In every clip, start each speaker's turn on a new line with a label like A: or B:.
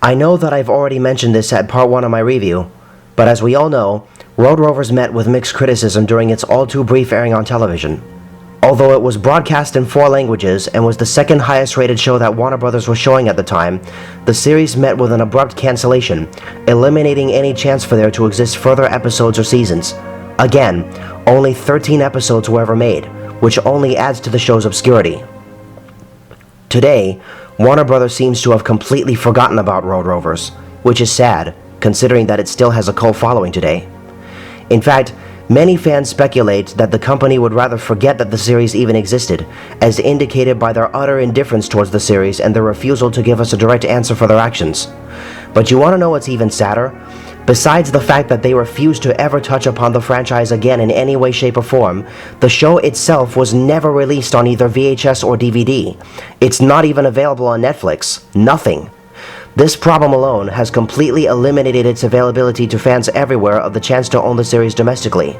A: I know that I've already mentioned this at part 1 of my review, but as we all know, Road Rovers met with mixed criticism during its all-too-brief airing on television. Although it was broadcast in 4 languages and was the second highest rated show that Warner Brothers was showing at the time, the series met with an abrupt cancellation, eliminating any chance for there to exist further episodes or seasons. Again, only 13 episodes were ever made, which only adds to the show's obscurity. Today, Warner Brothers seems to have completely forgotten about Road Rovers, which is sad, considering that it still has a cult following today. In fact, many fans speculate that the company would rather forget that the series even existed, as indicated by their utter indifference towards the series and their refusal to give us a direct answer for their actions. But you want to know what's even sadder? Besides the fact that they refused to ever touch upon the franchise again in any way, shape, or form, the show itself was never released on either VHS or DVD. It's not even available on Netflix. Nothing. This problem alone has completely eliminated its availability to fans everywhere of the chance to own the series domestically.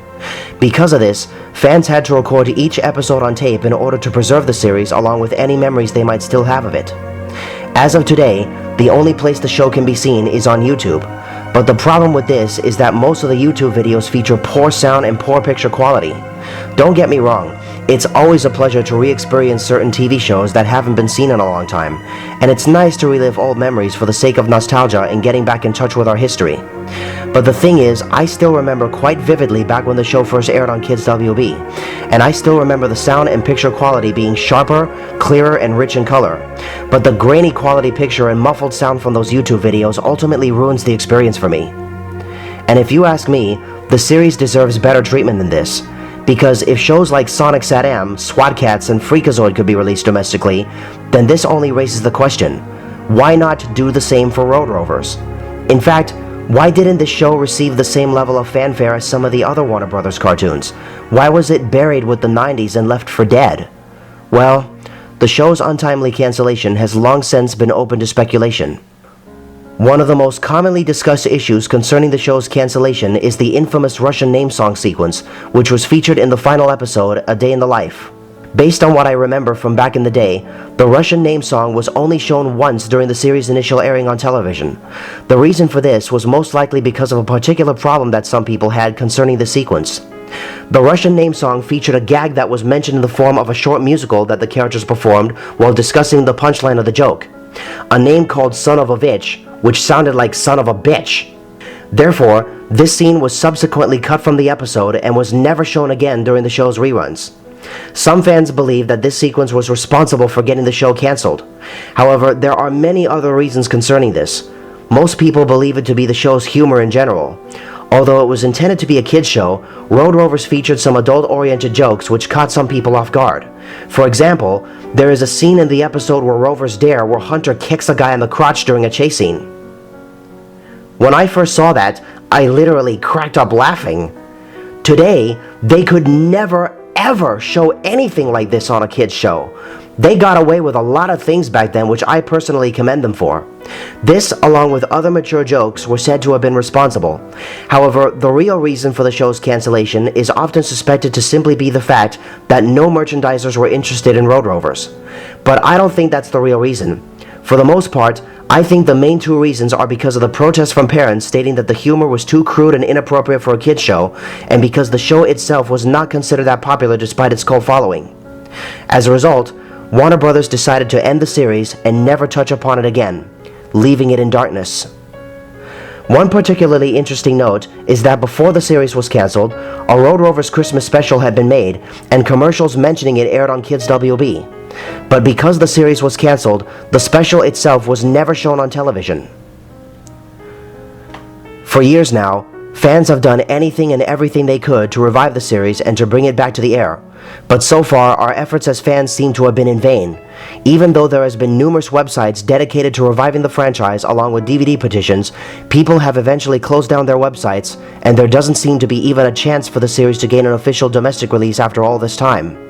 A: Because of this, fans had to record each episode on tape in order to preserve the series along with any memories they might still have of it. As of today, the only place the show can be seen is on YouTube. But the problem with this is that most of the YouTube videos feature poor sound and poor picture quality. Don't get me wrong, it's always a pleasure to re-experience certain TV shows that haven't been seen in a long time, and it's nice to relive old memories for the sake of nostalgia and getting back in touch with our history. But the thing is, I still remember quite vividly back when the show first aired on Kids WB, and I still remember the sound and picture quality being sharper, clearer, and rich in color. But the grainy quality picture and muffled sound from those YouTube videos ultimately ruins the experience for me. And if you ask me, the series deserves better treatment than this. Because if shows like Sonic Sat-Am, SWAT Kats, and Freakazoid could be released domestically, then this only raises the question, why not do the same for Road Rovers? In fact, why didn't this show receive the same level of fanfare as some of the other Warner Brothers cartoons? Why was it buried with the 90s and left for dead? Well, the show's untimely cancellation has long since been open to speculation. One of the most commonly discussed issues concerning the show's cancellation is the infamous Russian name song sequence, which was featured in the final episode, A Day in the Life. Based on what I remember from back in the day, the Russian name song was only shown once during the series' initial airing on television. The reason for this was most likely because of a particular problem that some people had concerning the sequence. The Russian name song featured a gag that was mentioned in the form of a short musical that the characters performed while discussing the punchline of the joke. A name called Son of a Bitch, which sounded like son of a bitch. Therefore, this scene was subsequently cut from the episode and was never shown again during the show's reruns. Some fans believe that this sequence was responsible for getting the show cancelled. However, there are many other reasons concerning this. Most people believe it to be the show's humor in general. Although it was intended to be a kids' show, Road Rovers featured some adult-oriented jokes which caught some people off guard. For example, there is a scene in the episode where Rovers Dare where Hunter kicks a guy in the crotch during a chase scene. When I first saw that, I literally cracked up laughing. Today, they could never ever show anything like this on a kids' show. They got away with a lot of things back then, which I personally commend them for. This, along with other mature jokes, were said to have been responsible. However, the real reason for the show's cancellation is often suspected to simply be the fact that no merchandisers were interested in Road Rovers. But I don't think that's the real reason. For the most part, I think the main 2 reasons are because of the protests from parents stating that the humor was too crude and inappropriate for a kids' show, and because the show itself was not considered that popular despite its cult following. As a result, Warner Brothers decided to end the series and never touch upon it again, leaving it in darkness. One particularly interesting note is that before the series was cancelled, a Road Rovers Christmas special had been made, and commercials mentioning it aired on Kids WB. But because the series was cancelled, the special itself was never shown on television. For years now, fans have done anything and everything they could to revive the series and to bring it back to the air. But so far, our efforts as fans seem to have been in vain. Even though there has been numerous websites dedicated to reviving the franchise along with DVD petitions, people have eventually closed down their websites, and there doesn't seem to be even a chance for the series to gain an official domestic release after all this time.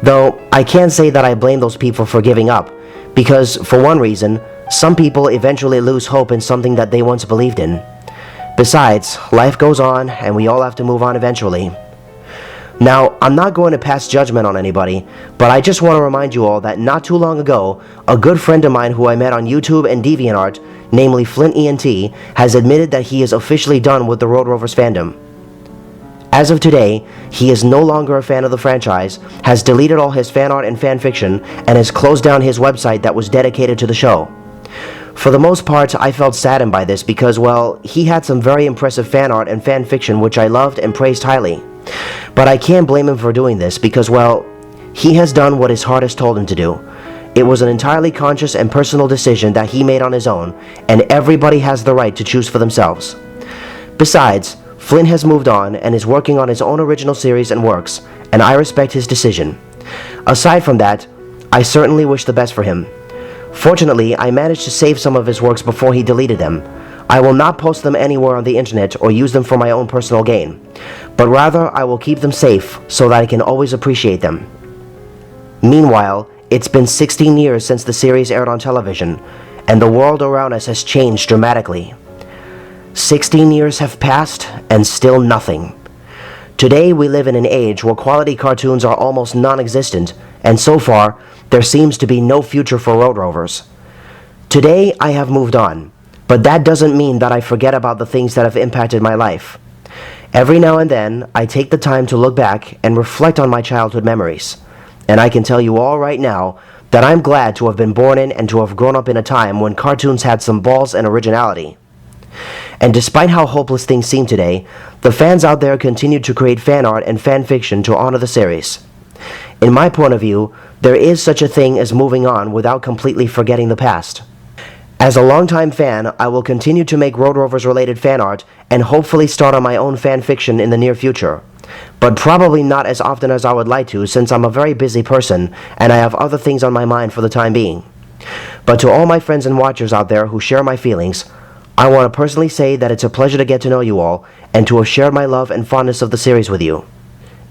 A: Though, I can't say that I blame those people for giving up, because, for one reason, some people eventually lose hope in something that they once believed in. Besides, life goes on, and we all have to move on eventually. Now, I'm not going to pass judgment on anybody, but I just want to remind you all that not too long ago, a good friend of mine who I met on YouTube and DeviantArt, namely Flint ENT, has admitted that he is officially done with the Road Rovers fandom. As of today, he is no longer a fan of the franchise, has deleted all his fan art and fan fiction, and has closed down his website that was dedicated to the show. For the most part, I felt saddened by this because, well, he had some very impressive fan art and fan fiction which I loved and praised highly. But I can't blame him for doing this because, well, he has done what his heart has told him to do. It was an entirely conscious and personal decision that he made on his own, and everybody has the right to choose for themselves. Besides, Flint has moved on and is working on his own original series and works, and I respect his decision. Aside from that, I certainly wish the best for him. Fortunately, I managed to save some of his works before he deleted them. I will not post them anywhere on the internet or use them for my own personal gain, but rather I will keep them safe so that I can always appreciate them. Meanwhile, it's been 16 years since the series aired on television, and the world around us has changed dramatically. 16 years have passed, and still nothing. Today we live in an age where quality cartoons are almost non-existent, and so far, there seems to be no future for Road Rovers. Today I have moved on, but that doesn't mean that I forget about the things that have impacted my life. Every now and then, I take the time to look back and reflect on my childhood memories, and I can tell you all right now that I'm glad to have been born in and to have grown up in a time when cartoons had some balls and originality. And despite how hopeless things seem today, the fans out there continue to create fan art and fan fiction to honor the series. In my point of view, there is such a thing as moving on without completely forgetting the past. As a longtime fan, I will continue to make Road Rovers related fan art and hopefully start on my own fan fiction in the near future. But probably not as often as I would like to since I'm a very busy person and I have other things on my mind for the time being. But to all my friends and watchers out there who share my feelings, I want to personally say that it's a pleasure to get to know you all and to have shared my love and fondness of the series with you.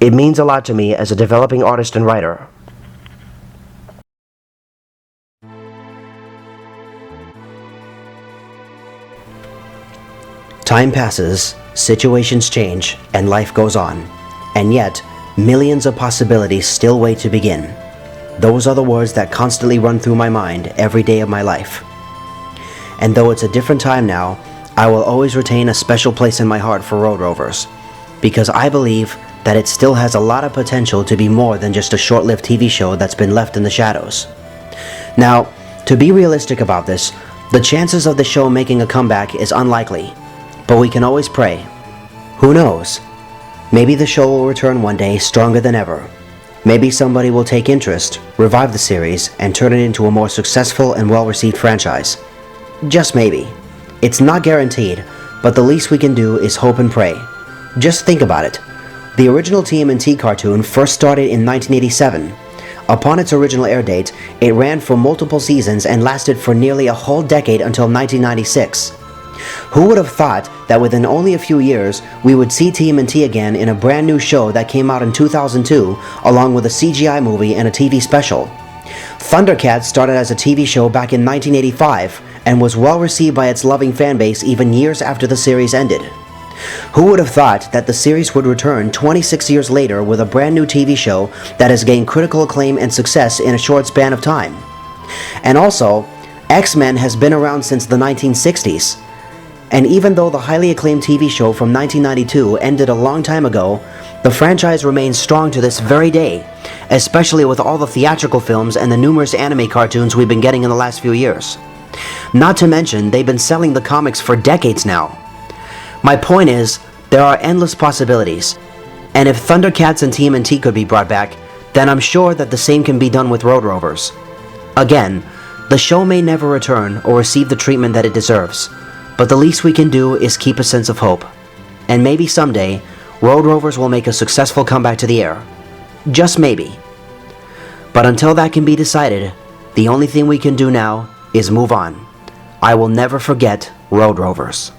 A: It means a lot to me as a developing artist and writer. Time passes, situations change, and life goes on. And yet, millions of possibilities still wait to begin. Those are the words that constantly run through my mind every day of my life. And though it's a different time now, I will always retain a special place in my heart for Road Rovers, because I believe that it still has a lot of potential to be more than just a short-lived TV show that's been left in the shadows. Now, to be realistic about this, the chances of the show making a comeback is unlikely, but we can always pray. Who knows? Maybe the show will return one day stronger than ever. Maybe somebody will take interest, revive the series, and turn it into a more successful and well-received franchise. Just maybe. It's not guaranteed, but the least we can do is hope and pray. Just think about it. The original TMNT cartoon first started in 1987. Upon its original air date, it ran for multiple seasons and lasted for nearly a whole decade until 1996. Who would have thought that within only a few years, we would see TMNT again in a brand new show that came out in 2002, along with a CGI movie and a TV special? Thundercats started as a TV show back in 1985 and was well received by its loving fanbase even years after the series ended. Who would have thought that the series would return 26 years later with a brand new TV show that has gained critical acclaim and success in a short span of time? And also, X-Men has been around since the 1960s. And even though the highly acclaimed TV show from 1992 ended a long time ago, the franchise remains strong to this very day, especially with all the theatrical films and the numerous anime cartoons we've been getting in the last few years. Not to mention, they've been selling the comics for decades now. My point is, there are endless possibilities, and if Thundercats and TMNT could be brought back, then I'm sure that the same can be done with Road Rovers. Again, the show may never return or receive the treatment that it deserves, but the least we can do is keep a sense of hope. And maybe someday, Road Rovers will make a successful comeback to the air. Just maybe. But until that can be decided, the only thing we can do now is move on. I will never forget Road Rovers.